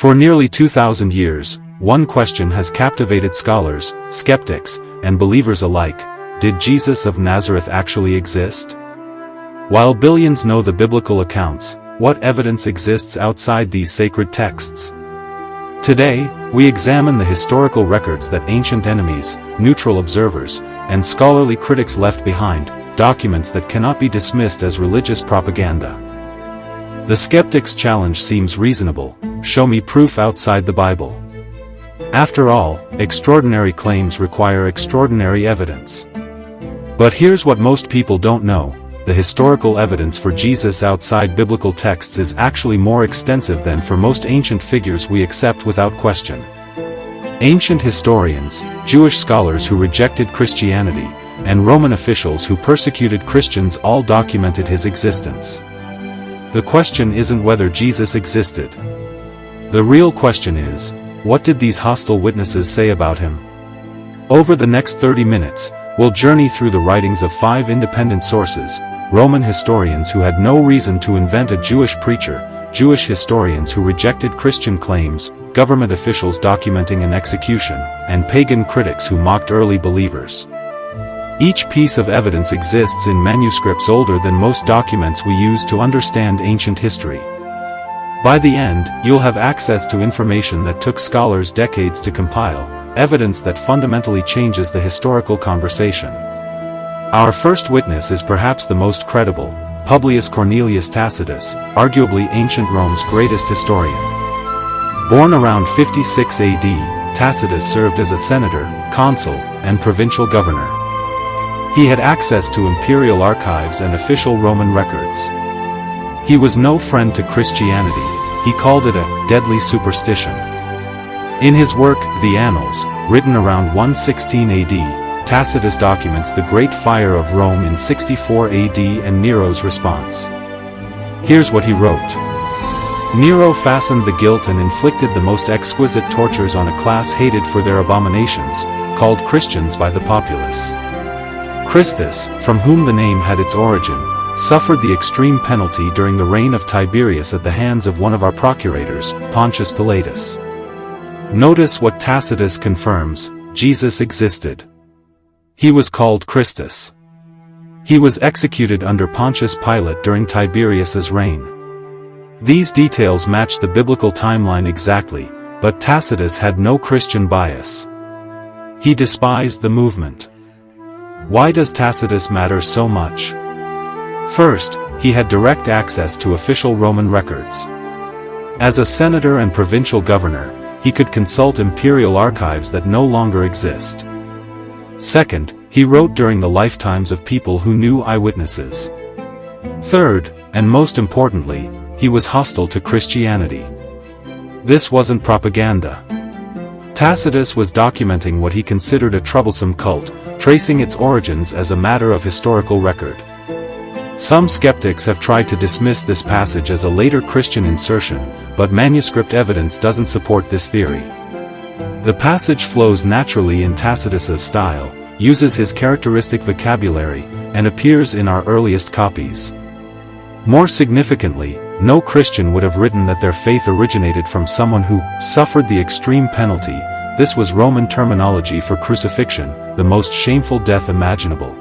For nearly 2,000 years, one question has captivated scholars, skeptics, and believers alike: did Jesus of Nazareth actually exist? While billions know the biblical accounts, what evidence exists outside these sacred texts? Today, we examine the historical records that ancient enemies, neutral observers, and scholarly critics left behind, documents that cannot be dismissed as religious propaganda. The skeptic's challenge seems reasonable: show me proof outside the Bible. After all, extraordinary claims require extraordinary evidence. But here's what most people don't know: the historical evidence for Jesus outside biblical texts is actually more extensive than for most ancient figures we accept without question. Ancient historians, Jewish scholars who rejected Christianity, and Roman officials who persecuted Christians all documented his existence. The question isn't whether Jesus existed. The real question is, what did these hostile witnesses say about him? Over the next 30 minutes, we'll journey through the writings of 5 independent sources: Roman historians who had no reason to invent a Jewish preacher, Jewish historians who rejected Christian claims, government officials documenting an execution, and pagan critics who mocked early believers. Each piece of evidence exists in manuscripts older than most documents we use to understand ancient history. By the end, you'll have access to information that took scholars decades to compile, evidence that fundamentally changes the historical conversation. Our first witness is perhaps the most credible: Publius Cornelius Tacitus, arguably ancient Rome's greatest historian. Born around 56 AD, Tacitus served as a senator, consul, and provincial governor. He had access to imperial archives and official Roman records. He was no friend to Christianity; he called it a deadly superstition. In his work, The Annals, written around 116 AD, Tacitus documents the Great Fire of Rome in 64 AD and Nero's response. Here's what he wrote. Nero fastened the guilt and inflicted the most exquisite tortures on a class hated for their abominations, called Christians by the populace. Christus, from whom the name had its origin, suffered the extreme penalty during the reign of Tiberius at the hands of one of our procurators, Pontius Pilate. Notice what Tacitus confirms: Jesus existed. He was called Christus. He was executed under Pontius Pilate during Tiberius's reign. These details match the biblical timeline exactly, but Tacitus had no Christian bias. He despised the movement. Why does Tacitus matter so much? First, he had direct access to official Roman records. As a senator and provincial governor, he could consult imperial archives that no longer exist. Second, he wrote during the lifetimes of people who knew eyewitnesses. Third, and most importantly, he was hostile to Christianity. This wasn't propaganda. Tacitus was documenting what he considered a troublesome cult, tracing its origins as a matter of historical record. Some skeptics have tried to dismiss this passage as a later Christian insertion, but manuscript evidence doesn't support this theory. The passage flows naturally in Tacitus's style, uses his characteristic vocabulary, and appears in our earliest copies. More significantly, no Christian would have written that their faith originated from someone who suffered the extreme penalty. This was Roman terminology for crucifixion, the most shameful death imaginable.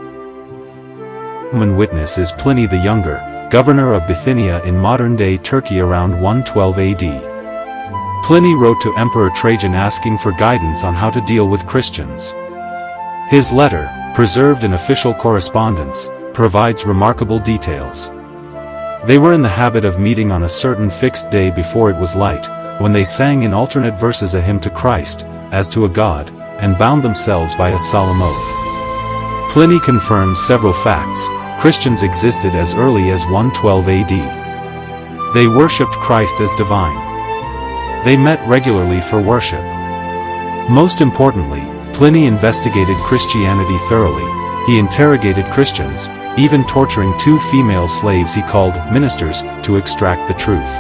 Roman witness is Pliny the Younger, governor of Bithynia in modern-day Turkey around 112 AD. Pliny wrote to Emperor Trajan asking for guidance on how to deal with Christians. His letter, preserved in official correspondence, provides remarkable details. They were in the habit of meeting on a certain fixed day before it was light, when they sang in alternate verses a hymn to Christ, as to a god, and bound themselves by a solemn oath. Pliny confirms several facts. Christians existed as early as 112 AD. They worshipped Christ as divine. They met regularly for worship. Most importantly, Pliny investigated Christianity thoroughly. He interrogated Christians, even torturing 2 female slaves he called ministers, to extract the truth.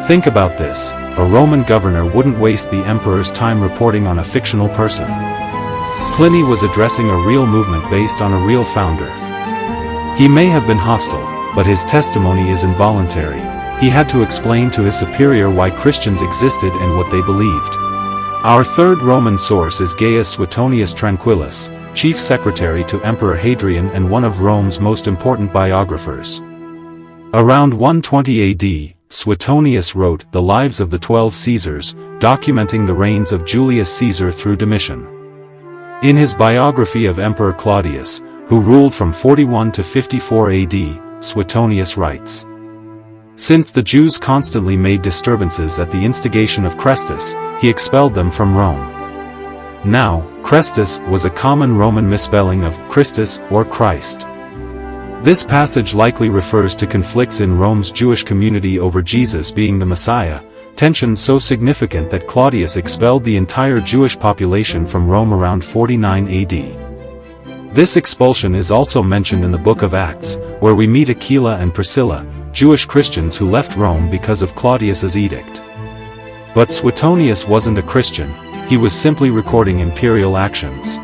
Think about this: a Roman governor wouldn't waste the emperor's time reporting on a fictional person. Pliny was addressing a real movement based on a real founder. He may have been hostile, but his testimony is involuntary. he had to explain to his superior why Christians existed and what they believed. Our third Roman source is Gaius Suetonius Tranquillus, chief secretary to Emperor Hadrian and one of Rome's most important biographers. Around 120 AD, Suetonius wrote The Lives of the 12 Caesars, documenting the reigns of Julius Caesar through Domitian. In his biography of Emperor Claudius, who ruled from 41 to 54 AD, Suetonius writes, "Since the Jews constantly made disturbances at the instigation of Chrestus, he expelled them from Rome." Now, Chrestus was a common Roman misspelling of Christus or Christ. This passage likely refers to conflicts in Rome's Jewish community over Jesus being the Messiah, tension so significant that Claudius expelled the entire Jewish population from Rome around 49 AD. This expulsion is also mentioned in the book of Acts, where we meet Aquila and Priscilla, Jewish Christians who left Rome because of Claudius's edict. But Suetonius wasn't a Christian, he was simply recording imperial actions.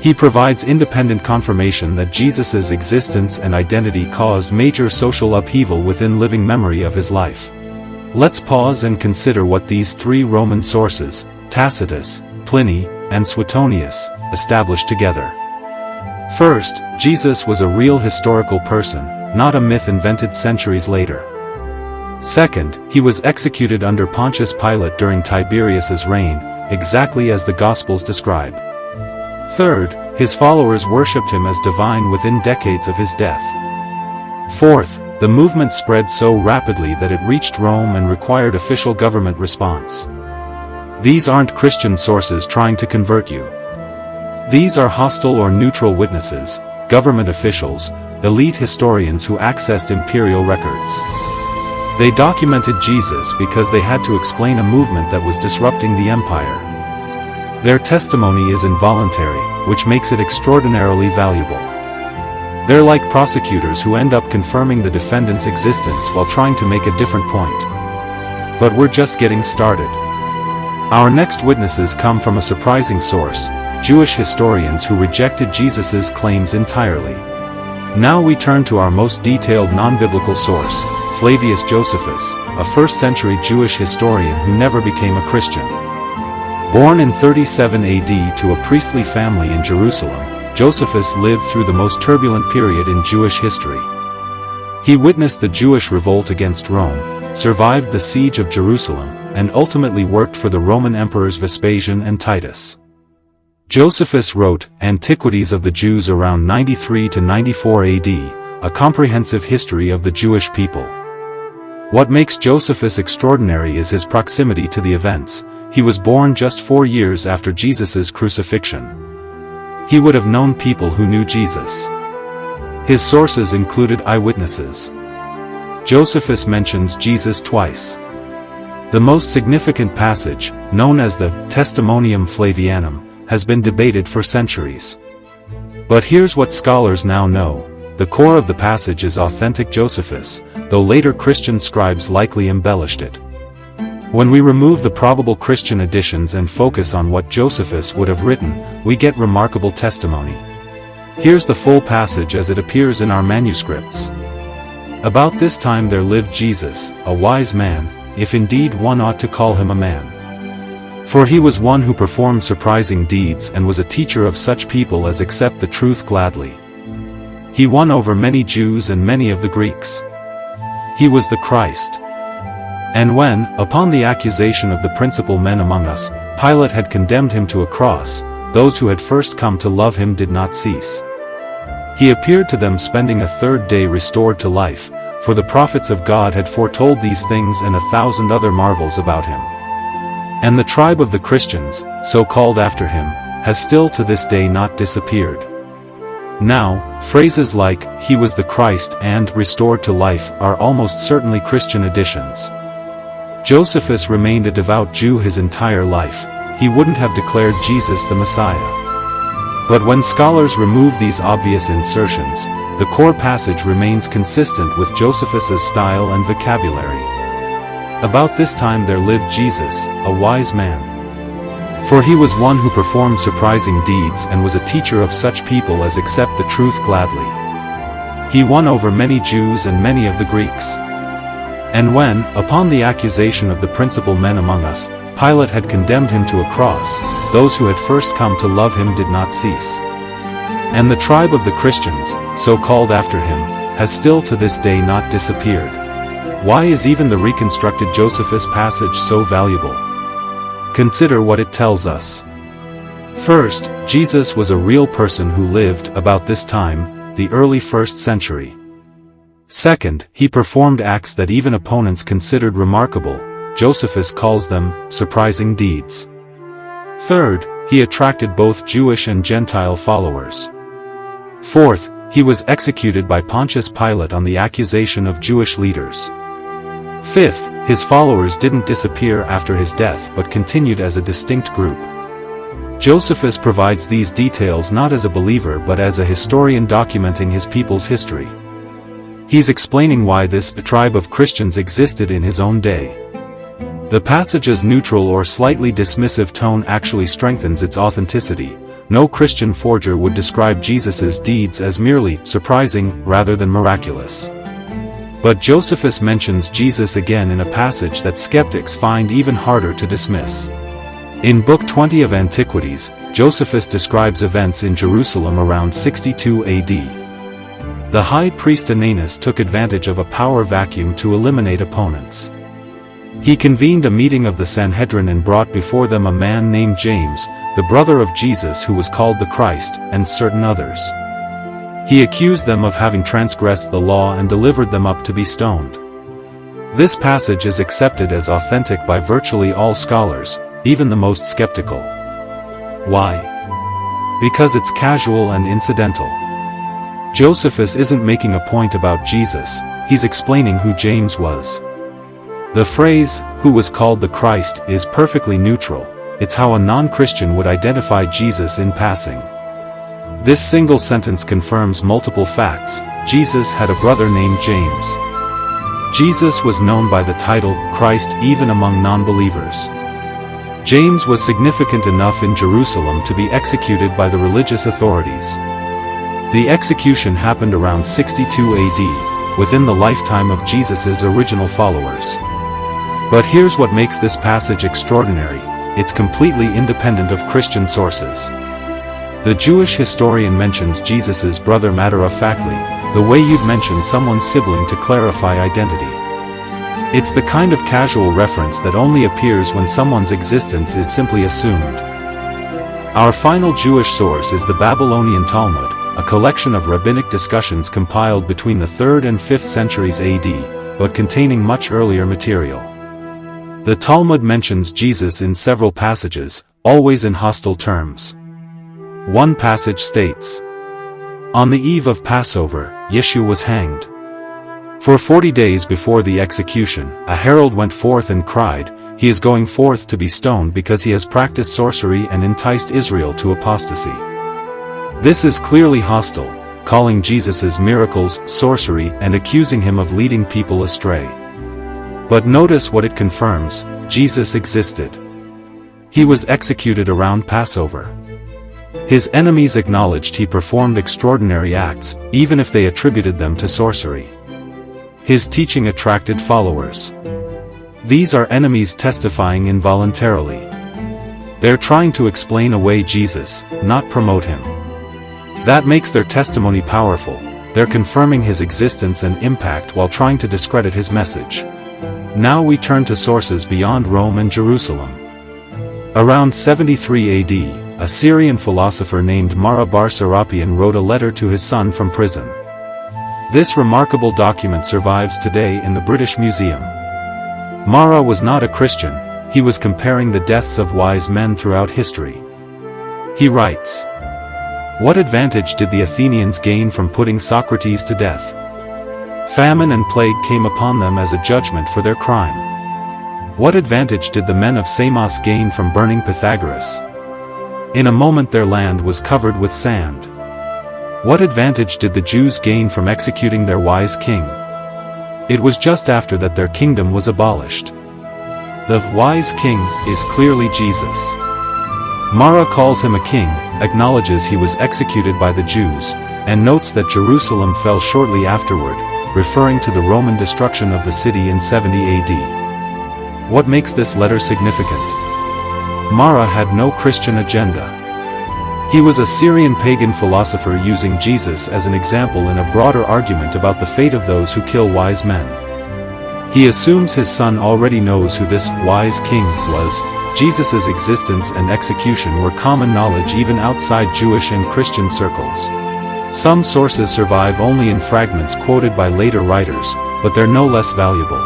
He provides independent confirmation that Jesus's existence and identity caused major social upheaval within living memory of his life. Let's pause and consider what these three Roman sources, Tacitus, Pliny, and Suetonius, established together. First, Jesus was a real historical person, not a myth invented centuries later. Second, he was executed under Pontius Pilate during Tiberius's reign, exactly as the Gospels describe. Third, his followers worshipped him as divine within decades of his death. Fourth, the movement spread so rapidly that it reached Rome and required official government response. These aren't Christian sources trying to convert you. These are hostile or neutral witnesses, government officials, elite historians who accessed imperial records. They documented Jesus because they had to explain a movement that was disrupting the empire. Their testimony is involuntary, which makes it extraordinarily valuable. They're like prosecutors who end up confirming the defendant's existence while trying to make a different point. But we're just getting started. Our next witnesses come from a surprising source, Jewish historians who rejected Jesus's claims entirely. Now we turn to our most detailed non-biblical source, Flavius Josephus, a first-century Jewish historian who never became a Christian. Born in 37 AD to a priestly family in Jerusalem, Josephus lived through the most turbulent period in Jewish history. He witnessed the Jewish revolt against Rome, survived the siege of Jerusalem, and ultimately worked for the Roman emperors Vespasian and Titus. Josephus wrote Antiquities of the Jews around 93 to 94 AD, a comprehensive history of the Jewish people. What makes Josephus extraordinary is his proximity to the events. He was born just 4 years after Jesus' crucifixion. He would have known people who knew Jesus. His sources included eyewitnesses. Josephus mentions Jesus twice. The most significant passage, known as the Testimonium Flavianum, has been debated for centuries. But here's what scholars now know. The core of the passage is authentic Josephus, though later Christian scribes likely embellished it. When we remove the probable Christian additions and focus on what Josephus would have written, we get remarkable testimony. Here's the full passage as it appears in our manuscripts. About this time there lived Jesus, a wise man, if indeed one ought to call him a man. For he was one who performed surprising deeds and was a teacher of such people as accept the truth gladly. He won over many Jews and many of the Greeks. He was the Christ. And when, upon the accusation of the principal men among us, Pilate had condemned him to a cross, those who had first come to love him did not cease. He appeared to them spending a third day restored to life, for the prophets of God had foretold these things and 1,000 other marvels about him. And the tribe of the Christians, so called after him, has still to this day not disappeared. Now, phrases like, he was the Christ and restored to life are almost certainly Christian additions. Josephus remained a devout Jew his entire life. He wouldn't have declared Jesus the Messiah. But when scholars remove these obvious insertions, the core passage remains consistent with Josephus's style and vocabulary. About this time there lived Jesus, a wise man. For he was one who performed surprising deeds and was a teacher of such people as accept the truth gladly. He won over many Jews and many of the Greeks. And when, upon the accusation of the principal men among us, Pilate had condemned him to a cross, those who had first come to love him did not cease. And the tribe of the Christians, so called after him, has still to this day not disappeared. Why is even the reconstructed Josephus passage so valuable? Consider what it tells us. First, Jesus was a real person who lived about this time, the early 1st century. Second, he performed acts that even opponents considered remarkable. Josephus calls them surprising deeds. Third, he attracted both Jewish and Gentile followers. Fourth, he was executed by Pontius Pilate on the accusation of Jewish leaders. Fifth, his followers didn't disappear after his death but continued as a distinct group. Josephus provides these details not as a believer but as a historian documenting his people's history. He's explaining why this tribe of Christians existed in his own day. The passage's neutral or slightly dismissive tone actually strengthens its authenticity. No Christian forger would describe Jesus's deeds as merely surprising rather than miraculous. But Josephus mentions Jesus again in a passage that skeptics find even harder to dismiss. In Book 20 of Antiquities, Josephus describes events in Jerusalem around 62 AD. The high priest Ananus took advantage of a power vacuum to eliminate opponents. He convened a meeting of the Sanhedrin and brought before them a man named James, the brother of Jesus who was called the Christ, and certain others. He accused them of having transgressed the law and delivered them up to be stoned. This passage is accepted as authentic by virtually all scholars, even the most skeptical. Why? Because it's casual and incidental. Josephus isn't making a point about Jesus, he's explaining who James was. The phrase, "who was called the Christ," is perfectly neutral. It's how a non-Christian would identify Jesus in passing. This single sentence confirms multiple facts. Jesus had a brother named James. Jesus was known by the title, Christ, even among non-believers. James was significant enough in Jerusalem to be executed by the religious authorities. The execution happened around 62 AD, within the lifetime of Jesus's original followers. But here's what makes this passage extraordinary: it's completely independent of Christian sources. The Jewish historian mentions Jesus's brother matter-of-factly, the way you'd mention someone's sibling to clarify identity. It's the kind of casual reference that only appears when someone's existence is simply assumed. Our final Jewish source is the Babylonian Talmud, a collection of rabbinic discussions compiled between the 3rd and 5th centuries AD, but containing much earlier material. The Talmud mentions Jesus in several passages, always in hostile terms. One passage states, "On the eve of Passover, Yeshua was hanged. For 40 days before the execution, a herald went forth and cried, 'He is going forth to be stoned because he has practiced sorcery and enticed Israel to apostasy.'" This is clearly hostile, calling Jesus's miracles sorcery and accusing him of leading people astray. But notice what it confirms: Jesus existed. He was executed around Passover. His enemies acknowledged he performed extraordinary acts, even if they attributed them to sorcery. His teaching attracted followers. These are enemies testifying involuntarily. They're trying to explain away Jesus, not promote him. That makes their testimony powerful. They're confirming his existence and impact while trying to discredit his message. Now we turn to sources beyond Rome and Jerusalem. Around 73 AD, a Syrian philosopher named Mara bar Serapion wrote a letter to his son from prison. This remarkable document survives today in the British Museum. Mara was not a Christian, he was comparing the deaths of wise men throughout history. He writes, "What advantage did the Athenians gain from putting Socrates to death? Famine and plague came upon them as a judgment for their crime. What advantage did the men of Samos gain from burning Pythagoras? In a moment their land was covered with sand. What advantage did the Jews gain from executing their wise king? It was just after that their kingdom was abolished." The wise king is clearly Jesus. Mara calls him a king, acknowledges he was executed by the Jews, and notes that Jerusalem fell shortly afterward, referring to the Roman destruction of the city in 70 AD. What makes this letter significant? Mara had no Christian agenda. He was a Syrian pagan philosopher using Jesus as an example in a broader argument about the fate of those who kill wise men. He assumes his son already knows who this wise king was. Jesus' existence and execution were common knowledge even outside Jewish and Christian circles. Some sources survive only in fragments quoted by later writers, but they're no less valuable.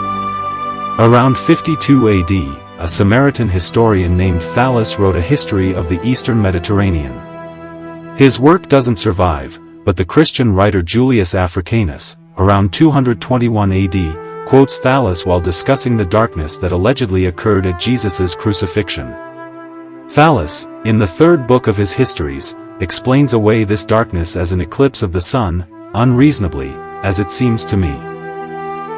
Around 52 AD, a Samaritan historian named Thallus wrote a history of the Eastern Mediterranean. His work doesn't survive, but the Christian writer Julius Africanus, around 221 AD, quotes Thallus while discussing the darkness that allegedly occurred at Jesus' crucifixion. Thallus, in the third book of his Histories, explains away this darkness as an eclipse of the sun, unreasonably, as it seems to me.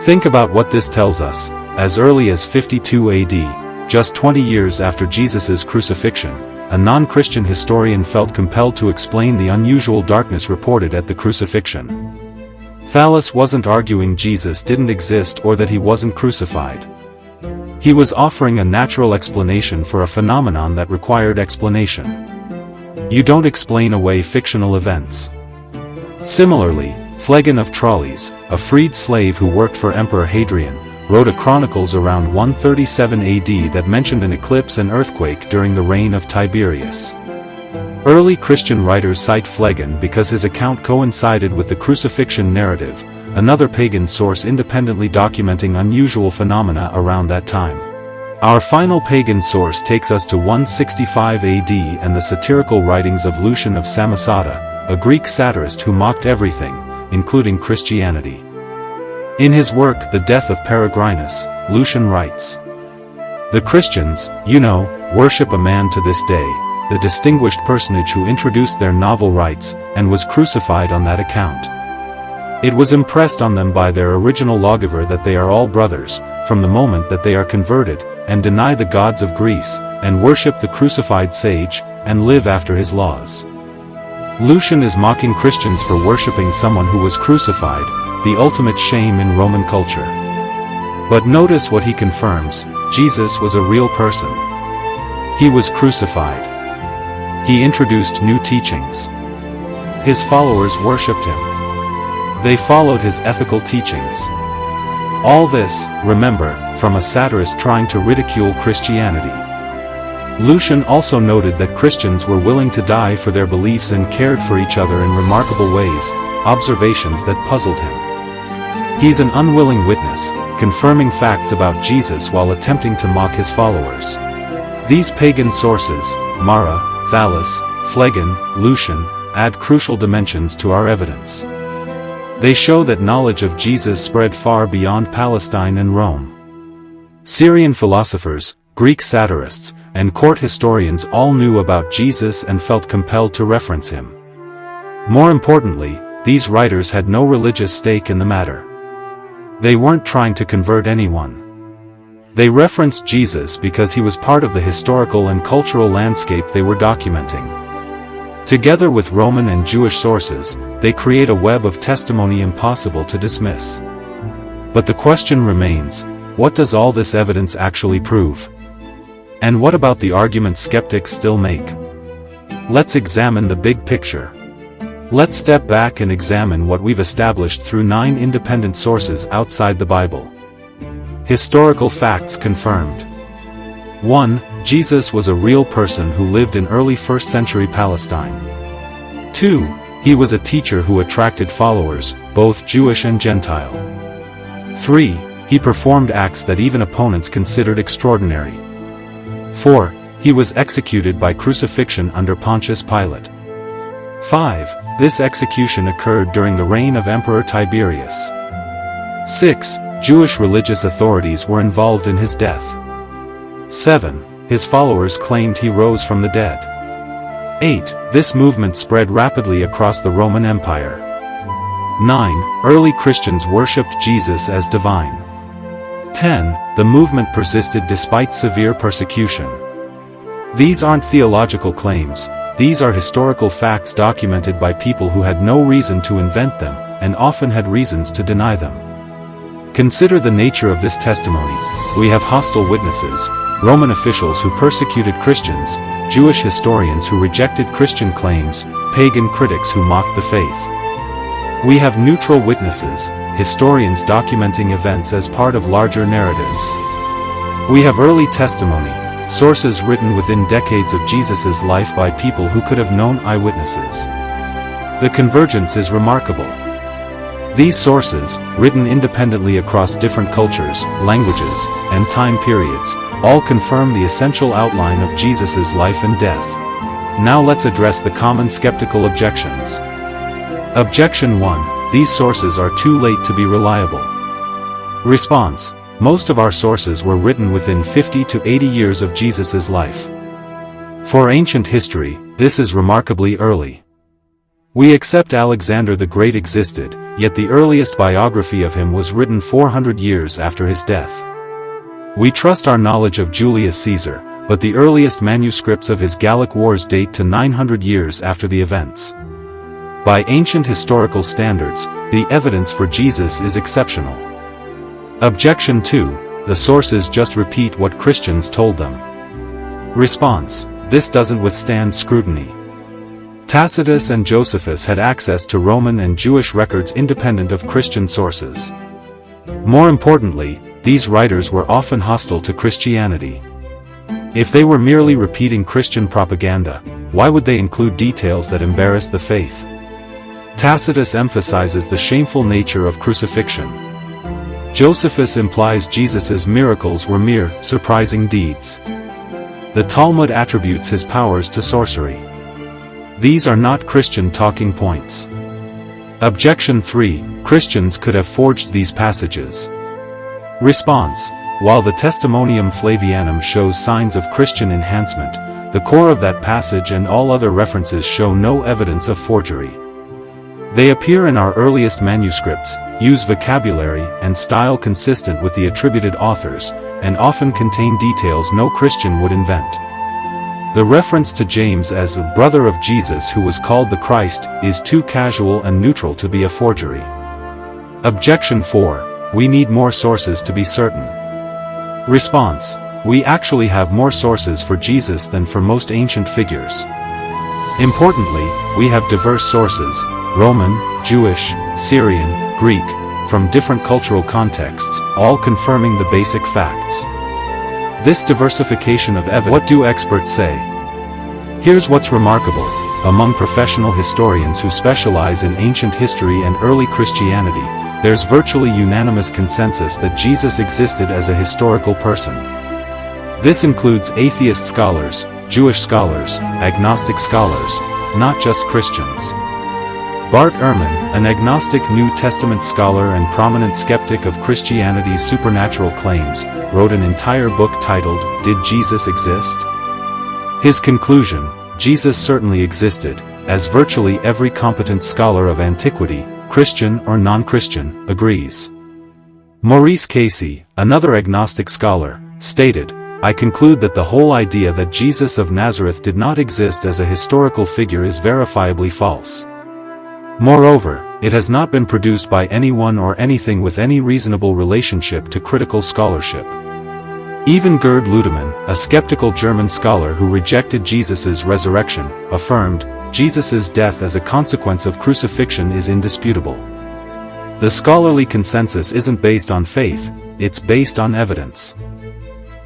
Think about what this tells us. As early as 52 AD, just 20 years after Jesus' crucifixion, a non-Christian historian felt compelled to explain the unusual darkness reported at the crucifixion. Thallus wasn't arguing Jesus didn't exist or that he wasn't crucified. He was offering a natural explanation for a phenomenon that required explanation. You don't explain away fictional events. Similarly, Phlegon of Tralles, a freed slave who worked for Emperor Hadrian, wrote a chronicles around 137 AD that mentioned an eclipse and earthquake during the reign of Tiberius. Early Christian writers cite Phlegon because his account coincided with the crucifixion narrative, another pagan source independently documenting unusual phenomena around that time. Our final pagan source takes us to 165 AD and the satirical writings of Lucian of Samosata, a Greek satirist who mocked everything, including Christianity. In his work The Death of Peregrinus, Lucian writes, "The Christians, worship a man to this day, the distinguished personage who introduced their novel rites, and was crucified on that account. It was impressed on them by their original lawgiver that they are all brothers, from the moment that they are converted, and deny the gods of Greece, and worship the crucified sage, and live after his laws." Lucian is mocking Christians for worshipping someone who was crucified, the ultimate shame in Roman culture. But notice what he confirms: Jesus was a real person. He was crucified. He introduced new teachings. His followers worshipped him. They followed his ethical teachings. All this, remember, from a satirist trying to ridicule Christianity. Lucian also noted that Christians were willing to die for their beliefs and cared for each other in remarkable ways, observations that puzzled him. He's an unwilling witness, confirming facts about Jesus while attempting to mock his followers. These pagan sources, Mara, Thallus, Phlegon, Lucian, add crucial dimensions to our evidence. They show that knowledge of Jesus spread far beyond Palestine and Rome. Syrian philosophers, Greek satirists, and court historians all knew about Jesus and felt compelled to reference him. More importantly, these writers had no religious stake in the matter. They weren't trying to convert anyone. They referenced Jesus because he was part of the historical and cultural landscape they were documenting. Together with Roman and Jewish sources, they create a web of testimony impossible to dismiss. But the question remains, what does all this evidence actually prove? And what about the arguments skeptics still make? Let's examine the big picture. Let's step back and examine what we've established through 9 independent sources outside the Bible. Historical facts confirmed. 1. Jesus was a real person who lived in early 1st century Palestine. 2. He was a teacher who attracted followers, both Jewish and Gentile. 3. He performed acts that even opponents considered extraordinary. 4. He was executed by crucifixion under Pontius Pilate. 5. This execution occurred during the reign of Emperor Tiberius. 6. Jewish religious authorities were involved in his death. 7. His followers claimed he rose from the dead. 8. This movement spread rapidly across the Roman Empire. 9. Early Christians worshipped Jesus as divine. 10. The movement persisted despite severe persecution. These aren't theological claims, these are historical facts documented by people who had no reason to invent them, and often had reasons to deny them. Consider the nature of this testimony. We have hostile witnesses, Roman officials who persecuted Christians, Jewish historians who rejected Christian claims, pagan critics who mocked the faith. We have neutral witnesses, historians documenting events as part of larger narratives. We have early testimony, sources written within decades of Jesus' life by people who could have known eyewitnesses. The convergence is remarkable. These sources, written independently across different cultures, languages, and time periods, all confirm the essential outline of Jesus' life and death. Now let's address the common skeptical objections. Objection 1. These sources are too late to be reliable. Response. Most of our sources were written within 50 to 80 years of Jesus' life. For ancient history, this is remarkably early. We accept Alexander the Great existed, yet the earliest biography of him was written 400 years after his death. We trust our knowledge of Julius Caesar, but the earliest manuscripts of his Gallic Wars date to 900 years after the events. By ancient historical standards, the evidence for Jesus is exceptional. Objection 2. The sources just repeat what Christians told them. Response. This doesn't withstand scrutiny. Tacitus and Josephus had access to Roman and Jewish records independent of Christian sources. More importantly, these writers were often hostile to Christianity. If they were merely repeating Christian propaganda, why would they include details that embarrass the faith? Tacitus emphasizes the shameful nature of crucifixion. Josephus implies Jesus' miracles were mere, surprising deeds. The Talmud attributes his powers to sorcery. These are not Christian talking points. Objection 3. Christians could have forged these passages. Response. While the Testimonium Flavianum shows signs of Christian enhancement, the core of that passage and all other references show no evidence of forgery. They appear in our earliest manuscripts, use vocabulary and style consistent with the attributed authors, and often contain details no Christian would invent. The reference to James as a brother of Jesus who was called the Christ is too casual and neutral to be a forgery. Objection 4. We need more sources to be certain. Response. We actually have more sources for Jesus than for most ancient figures. Importantly, we have diverse sources, Roman, Jewish, Syrian, Greek, from different cultural contexts, all confirming the basic facts. This diversification of evidence. What do experts say? Here's what's remarkable. Among professional historians who specialize in ancient history and early Christianity, there's virtually unanimous consensus that Jesus existed as a historical person. This includes atheist scholars, Jewish scholars, agnostic scholars, not just Christians. Bart Ehrman, an agnostic New Testament scholar and prominent skeptic of Christianity's supernatural claims, wrote an entire book titled, Did Jesus Exist? His conclusion, Jesus certainly existed, as virtually every competent scholar of antiquity, Christian or non-Christian, agrees. Maurice Casey, another agnostic scholar, stated, I conclude that the whole idea that Jesus of Nazareth did not exist as a historical figure is verifiably false. Moreover, it has not been produced by anyone or anything with any reasonable relationship to critical scholarship. Even Gerd Ludemann, a skeptical German scholar who rejected Jesus' resurrection, affirmed, Jesus' death as a consequence of crucifixion is indisputable. The scholarly consensus isn't based on faith, it's based on evidence.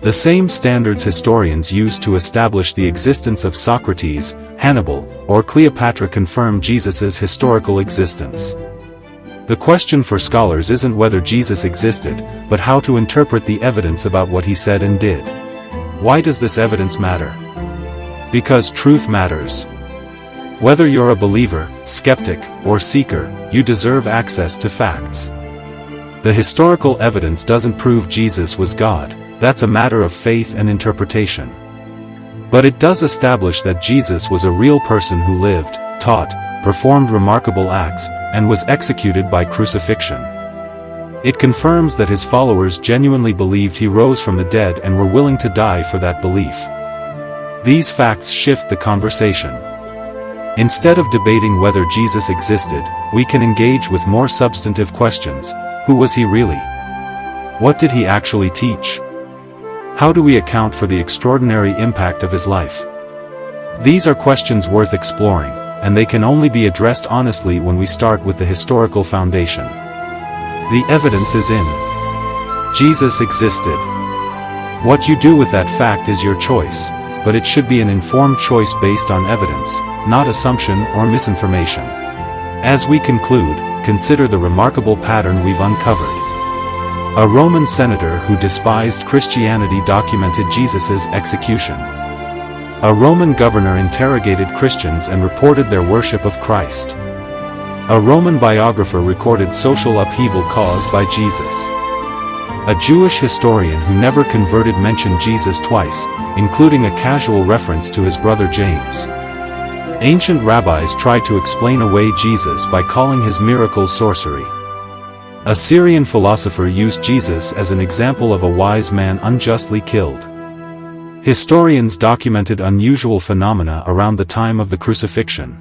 The same standards historians used to establish the existence of Socrates, Hannibal, or Cleopatra confirm Jesus' historical existence. The question for scholars isn't whether Jesus existed, but how to interpret the evidence about what he said and did. Why does this evidence matter? Because truth matters. Whether you're a believer, skeptic, or seeker, you deserve access to facts. The historical evidence doesn't prove Jesus was God. That's a matter of faith and interpretation. But it does establish that Jesus was a real person who lived, taught, performed remarkable acts, and was executed by crucifixion. It confirms that his followers genuinely believed he rose from the dead and were willing to die for that belief. These facts shift the conversation. Instead of debating whether Jesus existed, we can engage with more substantive questions. Who was he really? What did he actually teach? How do we account for the extraordinary impact of his life? These are questions worth exploring, and they can only be addressed honestly when we start with the historical foundation. The evidence is in. Jesus existed. What you do with that fact is your choice, but it should be an informed choice based on evidence, not assumption or misinformation. As we conclude, consider the remarkable pattern we've uncovered. A Roman senator who despised Christianity documented Jesus' execution. A Roman governor interrogated Christians and reported their worship of Christ. A Roman biographer recorded social upheaval caused by Jesus. A Jewish historian who never converted mentioned Jesus twice, including a casual reference to his brother James. Ancient rabbis tried to explain away Jesus by calling his miracles sorcery. A Syrian philosopher used Jesus as an example of a wise man unjustly killed. Historians documented unusual phenomena around the time of the crucifixion.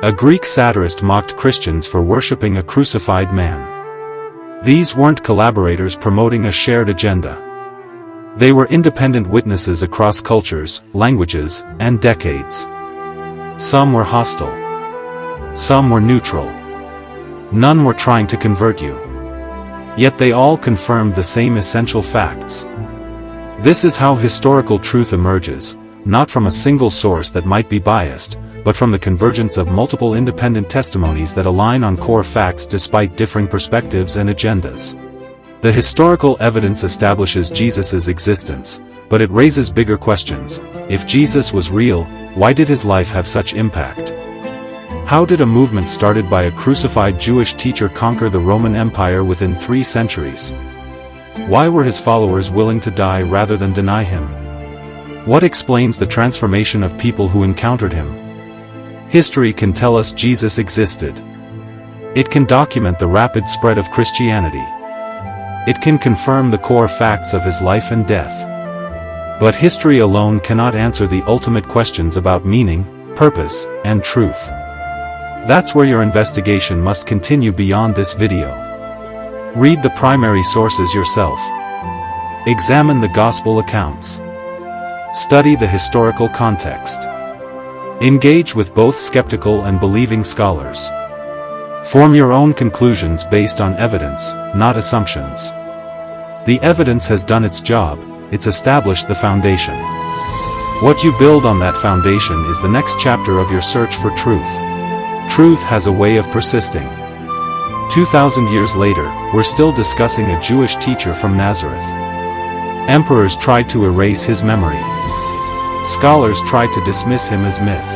A Greek satirist mocked Christians for worshipping a crucified man. These weren't collaborators promoting a shared agenda. They were independent witnesses across cultures, languages, and decades. Some were hostile. Some were neutral. None were trying to convert you. Yet they all confirmed the same essential facts. This is how historical truth emerges, not from a single source that might be biased, but from the convergence of multiple independent testimonies that align on core facts despite differing perspectives and agendas. The historical evidence establishes Jesus' existence, but it raises bigger questions. If Jesus was real, why did his life have such impact? How did a movement started by a crucified Jewish teacher conquer the Roman Empire within 3 centuries? Why were his followers willing to die rather than deny him? What explains the transformation of people who encountered him? History can tell us Jesus existed. It can document the rapid spread of Christianity. It can confirm the core facts of his life and death. But history alone cannot answer the ultimate questions about meaning, purpose, and truth. That's where your investigation must continue beyond this video. Read the primary sources yourself. Examine the gospel accounts. Study the historical context. Engage with both skeptical and believing scholars. Form your own conclusions based on evidence, not assumptions. The evidence has done its job, it's established the foundation. What you build on that foundation is the next chapter of your search for truth. Truth has a way of persisting. 2,000 years later, we're still discussing a Jewish teacher from Nazareth. Emperors tried to erase his memory. Scholars tried to dismiss him as myth.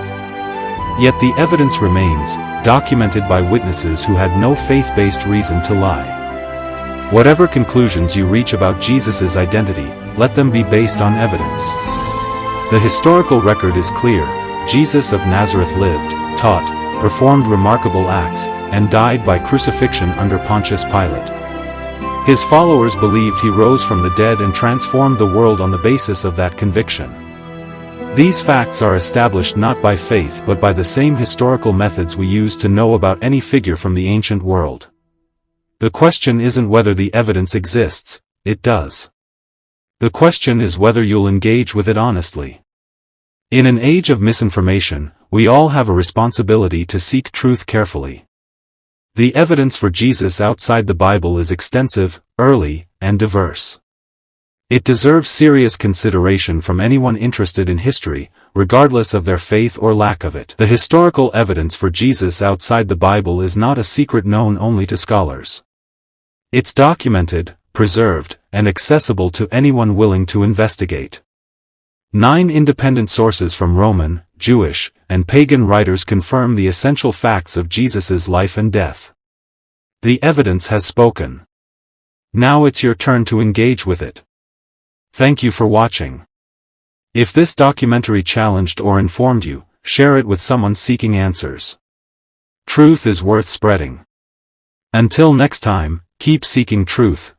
Yet the evidence remains, documented by witnesses who had no faith-based reason to lie. Whatever conclusions you reach about Jesus' identity, let them be based on evidence. The historical record is clear. Jesus of Nazareth lived, taught, performed remarkable acts, and died by crucifixion under Pontius Pilate. His followers believed he rose from the dead and transformed the world on the basis of that conviction. These facts are established not by faith but by the same historical methods we use to know about any figure from the ancient world. The question isn't whether the evidence exists, it does. The question is whether you'll engage with it honestly. In an age of misinformation, we all have a responsibility to seek truth carefully. The evidence for Jesus outside the Bible is extensive, early, and diverse. It deserves serious consideration from anyone interested in history, regardless of their faith or lack of it. The historical evidence for Jesus outside the Bible is not a secret known only to scholars. It's documented, preserved, and accessible to anyone willing to investigate. 9 independent sources from Roman, Jewish, and pagan writers confirm the essential facts of Jesus' life and death. The evidence has spoken. Now it's your turn to engage with it. Thank you for watching. If this documentary challenged or informed you, share it with someone seeking answers. Truth is worth spreading. Until next time, keep seeking truth,